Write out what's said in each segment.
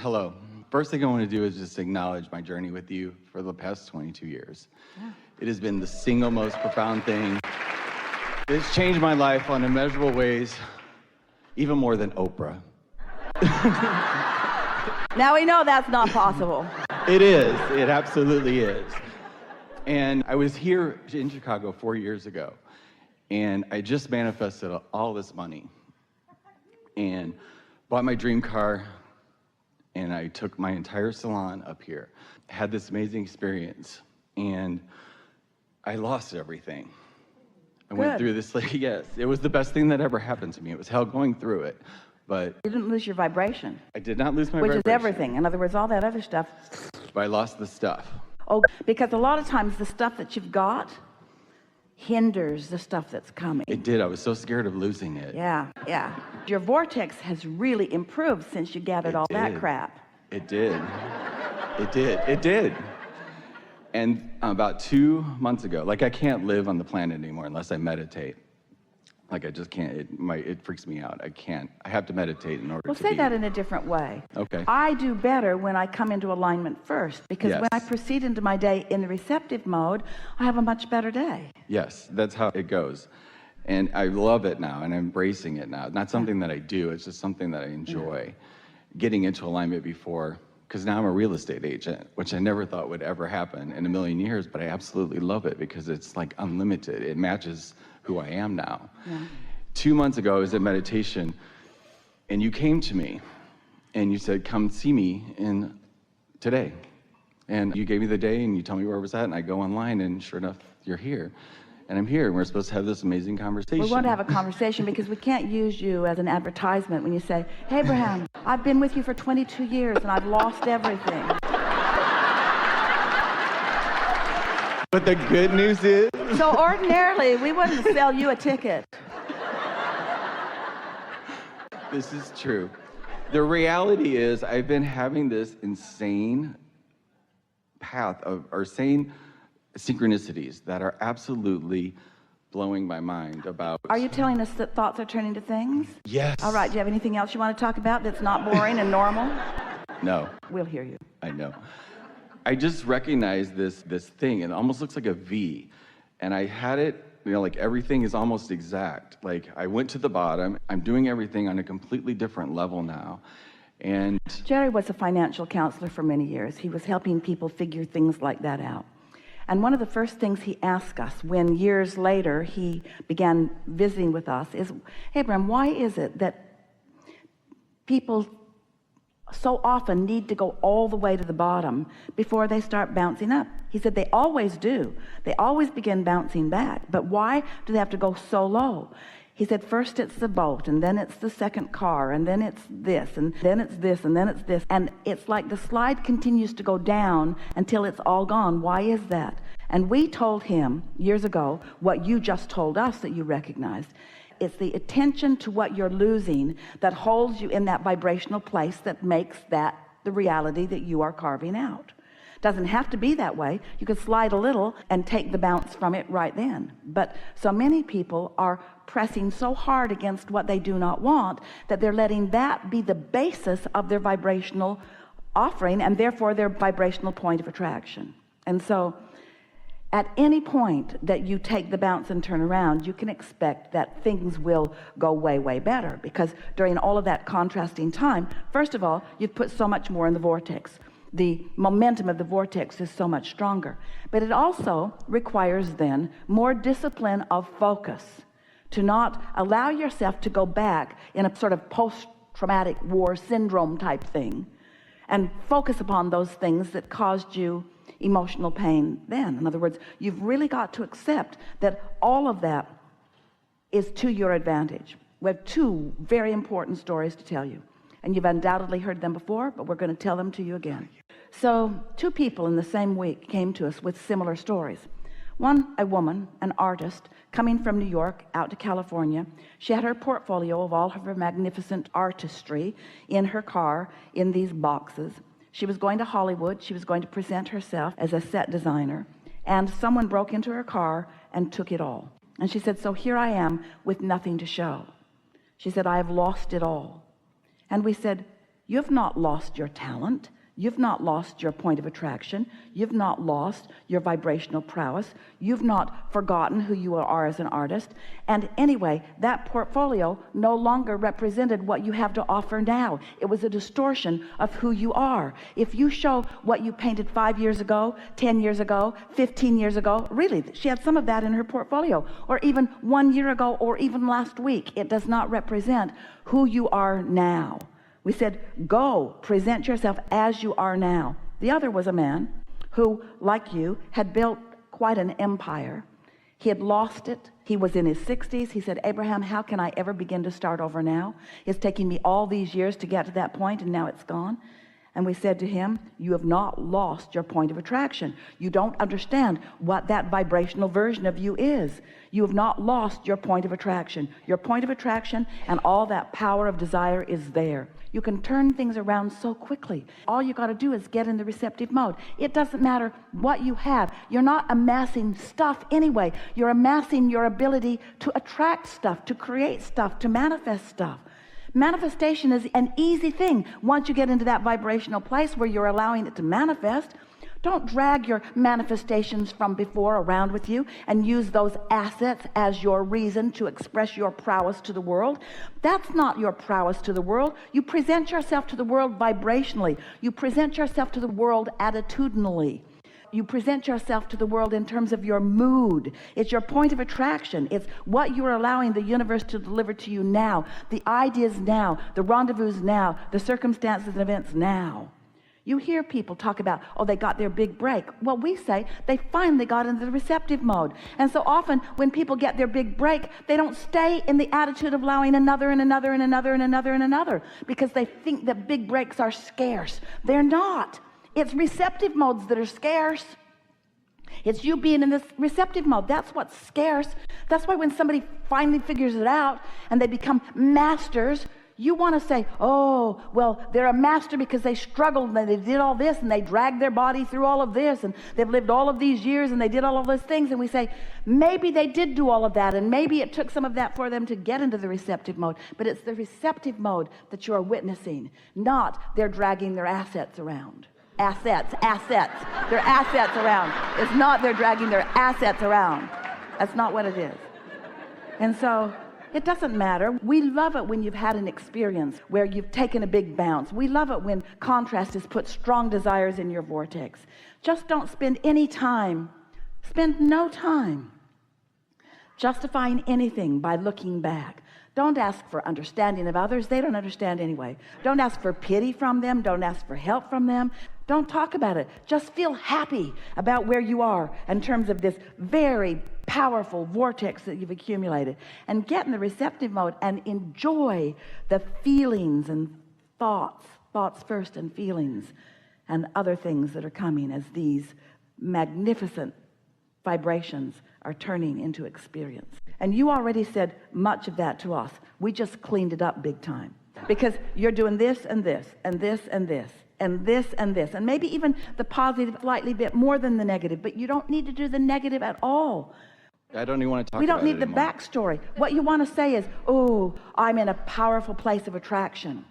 Hello. First thing I want to do is just acknowledge my journey with you for the past 22 years. Yeah. It has been the single most profound thing. It's changed my life on immeasurable ways, even more than Oprah. Now we know that's not possible. It is. It absolutely is. And I was here in Chicago 4 years ago, and I just manifested all this money and bought my dream car, and I took my entire salon up here. Had this amazing experience, and I lost everything. I went through this, yes, it was the best thing that ever happened to me. It was hell going through it, but... You didn't lose your vibration. I did not lose my vibration. Which is everything. In other words, all that other stuff... But I lost the stuff. Oh, because a lot of times the stuff that you've got hinders the stuff that's coming. It did. I was so scared of losing it. Yeah. Your vortex has really improved since you gathered all that crap. It did. It did. And about 2 months ago, I can't live on the planet anymore unless I meditate. I just can't. It freaks me out. I have to meditate in order to Well, say that in a different way. Okay. I do better when I come into alignment first, because when I proceed into my day in the receptive mode, I have a much better day. Yes, that's how it goes. And I love it now, and I'm embracing it now. Not something that I do, it's just something that I enjoy. Getting into alignment before, because now I'm a real estate agent, which I never thought would ever happen in a million years, but I absolutely love it because it's unlimited. It matches who I am now. Yeah. 2 months ago, I was at meditation, and you came to me, and you said, come see me today. And you gave me the day, and you told me where I was at, and I go online, and sure enough, you're here. And I'm here, and we're supposed to have this amazing conversation. We want to have a conversation because we can't use you as an advertisement when you say, hey, Abraham, I've been with you for 22 years, and I've lost everything. But the good news is... So ordinarily, we wouldn't sell you a ticket. This is true. The reality is I've been having this insane path or sane synchronicities that are absolutely blowing my mind about... Are you telling us that thoughts are turning to things? Yes. All right, do you have anything else you want to talk about that's not boring and normal? No. We'll hear you. I know. I just recognized this thing, and it almost looks like a V. And I had it, everything is almost exact. I went to the bottom. I'm doing everything on a completely different level now. And Jerry was a financial counselor for many years. He was helping people figure things like that out. And one of the first things he asked us when years later he began visiting with us is, hey, Abraham, why is it that people so often need to go all the way to the bottom before they start bouncing up? He said they always do. They always begin bouncing back. But why do they have to go so low? He said first it's the boat, and then it's the second car, and then it's this, and then it's this, and then it's this. And it's like the slide continues to go down until it's all gone. Why is that? And we told him years ago what you just told us that you recognized. It's the attention to what you're losing that holds you in that vibrational place that makes that the reality that you are carving out. Doesn't have to be that way. You could slide a little and take the bounce from it right then. But so many people are pressing so hard against what they do not want that they're letting that be the basis of their vibrational offering and therefore their vibrational point of attraction. And so at any point that you take the bounce and turn around, you can expect that things will go way, way better, because during all of that contrasting time, first of all, you've put so much more in the vortex. The momentum of the vortex is so much stronger. But it also requires then more discipline of focus, to not allow yourself to go back in a sort of post-traumatic war syndrome type thing and focus upon those things that caused you emotional pain then. In other words, you've really got to accept that all of that is to your advantage. We have two very important stories to tell you, and you've undoubtedly heard them before, but we're going to tell them to you again. So two people in the same week came to us with similar stories. One, a woman, an artist, coming from New York out to California. She had her portfolio of all of her magnificent artistry in her car in these boxes. She was going to Hollywood. She was going to present herself as a set designer. And someone broke into her car and took it all. And she said, so here I am with nothing to show. She said, I have lost it all. And we said, You've not lost your talent. You've not lost your point of attraction. You've not lost your vibrational prowess. You've not forgotten who you are as an artist. And anyway, that portfolio no longer represented what you have to offer now. It was a distortion of who you are. If you show what you painted 5 years ago, 10 years ago, 15 years ago, really, she had some of that in her portfolio, or even 1 year ago, or even last week, it does not represent who you are now. We said, go, present yourself as you are now. The other was a man who, like you, had built quite an empire. He had lost it. He was in his 60s. He said, Abraham, how can I ever begin to start over now? It's taking me all these years to get to that point, and now it's gone. And we said to him, you have not lost your point of attraction. You don't understand what that vibrational version of you is. You have not lost your point of attraction. Your point of attraction and all that power of desire is there. You can turn things around so quickly. All you got to do is get in the receptive mode. It doesn't matter what you have. You're not amassing stuff anyway. You're amassing your ability to attract stuff, to create stuff, to manifest stuff. Manifestation is an easy thing. Once you get into that vibrational place where you're allowing it to manifest, don't drag your manifestations from before around with you and use those assets as your reason to express your prowess to the world. That's not your prowess to the world. You present yourself to the world vibrationally. You present yourself to the world attitudinally. You present yourself to the world in terms of your mood. It's your point of attraction. It's what you're allowing the universe to deliver to you now. The ideas now, the rendezvous now, the circumstances and events now. You hear people talk about, oh, they got their big break. Well, we say they finally got into the receptive mode. And so often when people get their big break, they don't stay in the attitude of allowing another and another and another and another and another, because they think that big breaks are scarce. They're not. It's receptive modes that are scarce. It's you being in this receptive mode. That's what's scarce. That's why when somebody finally figures it out and they become masters, you want to say, oh, well, they're a master because they struggled and they did all this and they dragged their body through all of this and they've lived all of these years and they did all of those things. And we say, maybe they did do all of that and maybe it took some of that for them to get into the receptive mode. But it's the receptive mode that you're witnessing, not they're dragging their assets around. Assets. Their assets around. It's not they're dragging their assets around. That's not what it is. And so it doesn't matter. We love it when you've had an experience where you've taken a big bounce. We love it when contrast has put strong desires in your vortex. Just don't spend any time, spend no time justifying anything by looking back. Don't ask for understanding of others. They don't understand anyway. Don't ask for pity from them. Don't ask for help from them. Don't talk about it. Just feel happy about where you are in terms of this very powerful vortex that you've accumulated, and get in the receptive mode and enjoy the feelings and thoughts first and feelings and other things that are coming as these magnificent vibrations are turning into experience. And you already said much of that to us. We just cleaned it up big time, because you're doing this and this and this and this and this and this, and maybe even the positive slightly bit more than the negative, but you don't need to do the negative at all. I don't even want to talk about it. We don't need the anymore. backstory. What you want to say is, oh, I'm in a powerful place of attraction.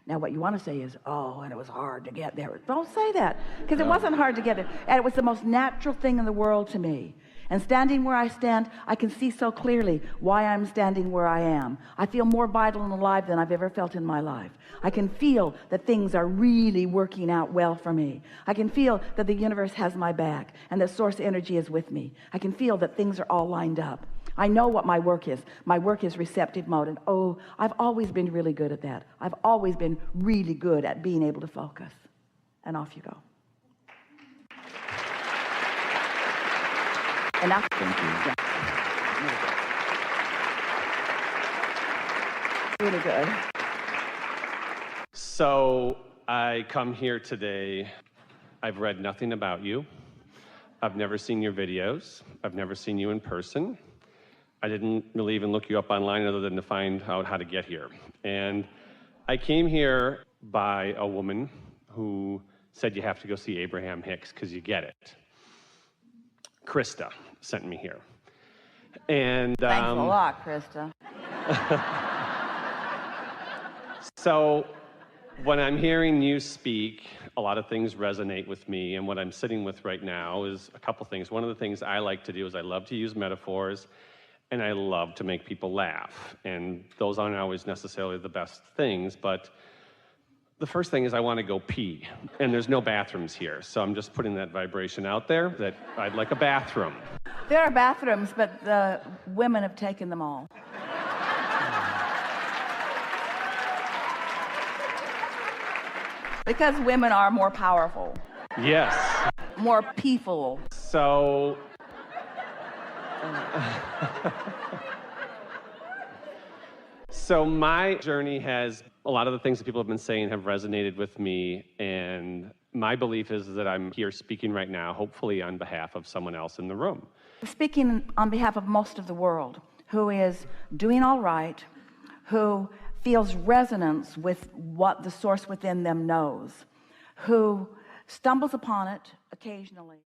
Now what you want to say is, oh, and it was hard to get there. Don't say that, because it wasn't hard to get there, and it was the most natural thing in the world to me. And standing where I stand, I can see so clearly why I'm standing where I am. I feel more vital and alive than I've ever felt in my life. I can feel that things are really working out well for me. I can feel that the universe has my back and that source energy is with me. I can feel that things are all lined up. I know what my work is. My work is receptive mode, and oh, I've always been really good at that. I've always been really good at being able to focus. And off you go. And that's, Thank you. Yeah. Really good. So I come here today. I've read nothing about you. I've never seen your videos. I've never seen you in person. I didn't really even look you up online other than to find out how to get here. And I came here by a woman who said you have to go see Abraham Hicks because you get it. Krista sent me here. And Thanks a lot, Krista. so When I'm hearing you speak, a lot of things resonate with me, and what I'm sitting with right now is a couple things. One of the things I like to do is I love to use metaphors, and I love to make people laugh. And those aren't always necessarily the best things, but the first thing is I want to go pee, and there's no bathrooms here, so I'm just putting that vibration out there that I'd like a bathroom. There are bathrooms, but the women have taken them all. Because women are more powerful, Yes. more peaceful. So, so my journey has, a lot of the things that people have been saying have resonated with me, and my belief is that I'm here speaking right now, hopefully on behalf of someone else in the room. Speaking on behalf of most of the world who is doing all right, who feels resonance with what the source within them knows, who stumbles upon it occasionally.